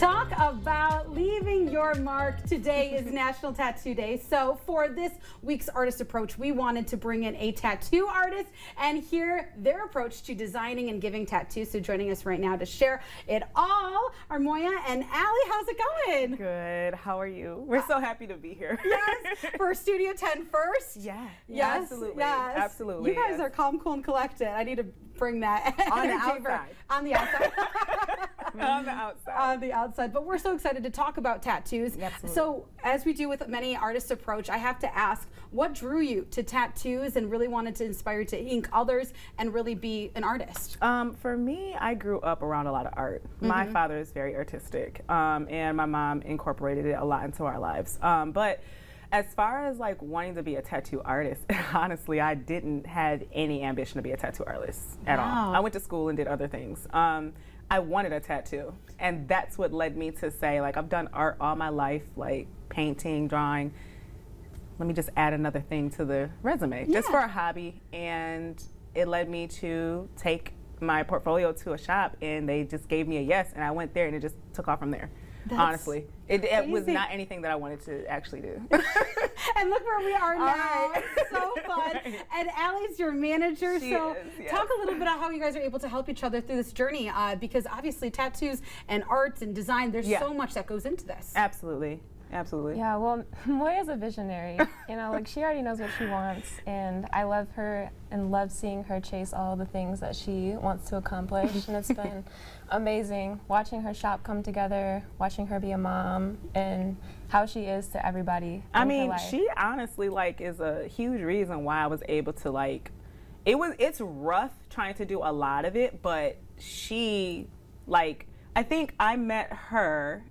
Talk about leaving your mark. Today is National Tattoo Day. So for this week's Artist Approach, we wanted to bring in a tattoo artist and hear their approach to designing and giving tattoos. So joining us right now to share it all are Moya and Ally. How's it going? Good. How are you? We're so happy to be here. Yes. For Studio 10 first? Yeah. Yes. Absolutely. Yes. Absolutely. You guys are calm, cool, and collected. I need to bring that on the energy outside. On the outside. On the outside. On the outside. But we're so excited to talk about tattoos. Absolutely. So as we do with many Artist Approach, I have to ask, what drew you to tattoos and really wanted to inspire you to ink others and really be an artist? For me, I grew up around a lot of art. My father is very artistic, and my mom incorporated it a lot into our lives. But as far as like wanting to be a tattoo artist, honestly, I didn't have any ambition to be a tattoo artist at all. I went to school and did other things. I wanted a tattoo, and that's what led me to say, like, I've done art all my life, like painting, drawing. Let me just add another thing to the resume, just for a hobby. And it led me to take my portfolio to a shop, and they just gave me a yes, and I went there, and it just took off from there. Honestly, it was not anything that I wanted to actually do. And look where we are now. Right. It's so fun. Right. And Ally's your manager, so talk a little bit about how you guys are able to help each other through this journey, because obviously tattoos and arts and design, there's so much that goes into this. Absolutely. Absolutely. Yeah, well, Moya's a visionary. You know, like, she already knows what she wants, and I love her and love seeing her chase all the things that she wants to accomplish. And it's been amazing watching her shop come together, watching her be a mom, and how she is to everybody. I mean, she honestly, like, is a huge reason why I was able to, like, it's rough trying to do a lot of it, but she, like, I think I met her.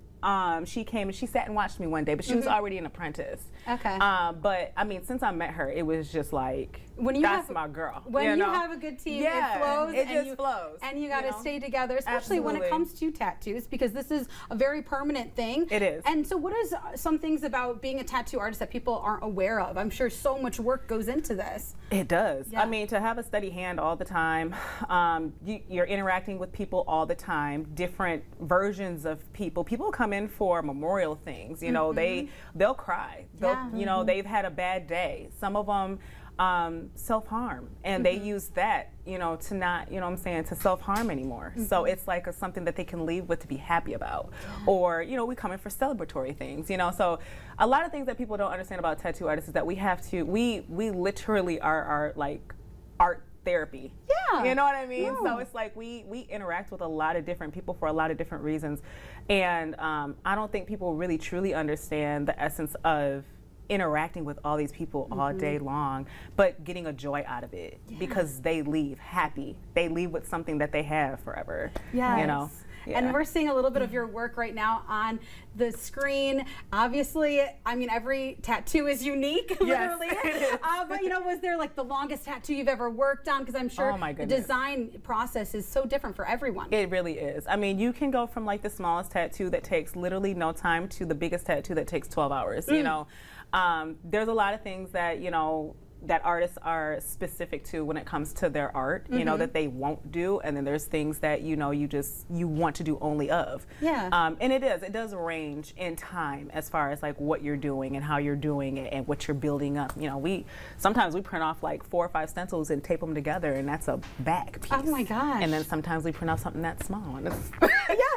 She came and she sat and watched me one day, but she was already an apprentice. Okay. But I mean, since I met her, it was just like, that's my girl. When you have a good team, it flows. It just flows. And you got to stay together, especially when it comes to tattoos, because this is a very permanent thing. It is. And so what is some things about being a tattoo artist that people aren't aware of? I'm sure so much work goes into this. It does. Yeah. I mean, to have a steady hand all the time, you're interacting with people all the time, different versions of people. People come in for memorial things, you know, they'll cry. You know, they've had a bad day. Some of them self-harm, and they use that, you know, to not, you know what I'm saying, to self-harm anymore. So it's like something that they can leave with to be happy about. Or, you know, we come in for celebratory things, you know. So a lot of things that people don't understand about tattoo artists is that we have to, we literally are like art therapy. Yeah. You know what I mean? So it's like we interact with a lot of different people for a lot of different reasons. And I don't think people really truly understand the essence of interacting with all these people all day long, but getting a joy out of it because they leave happy. They leave with something that they have forever. Yes. You know? And we're seeing a little bit of your work right now on the screen. Obviously, I mean, every tattoo is unique, literally. But, you know, was there like the longest tattoo you've ever worked on? Because I'm sure the design process is so different for everyone. It really is. I mean, you can go from like the smallest tattoo that takes literally no time to the biggest tattoo that takes 12 hours, you know. There's a lot of things that, you know, that artists are specific to when it comes to their art, you know, that they won't do, and then there's things that, you know, you want to do only of. And it does range in time as far as like what you're doing and how you're doing it and what you're building up. You know, sometimes we print off like 4 or 5 stencils and tape them together, and that's a back piece. Oh my gosh. And then sometimes we print off something that's small. And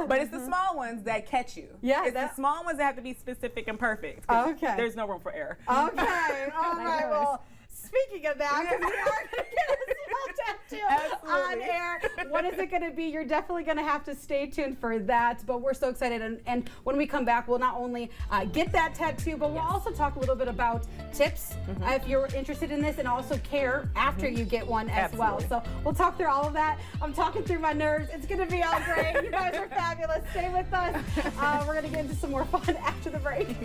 but it's the small ones that catch you. It's the small ones that have to be specific and perfect. There's no room for error. All right, well, speaking of that, because we are going to get a small tattoo on air. What is it going to be? You're definitely going to have to stay tuned for that. But we're so excited. And when we come back, we'll not only get that tattoo, but we'll also talk a little bit about tips if you're interested in this, and also care after you get one as well. So we'll talk through all of that. I'm talking through my nerves. It's going to be all great. You guys are fabulous. Stay with us. We're going to get into some more fun after the break.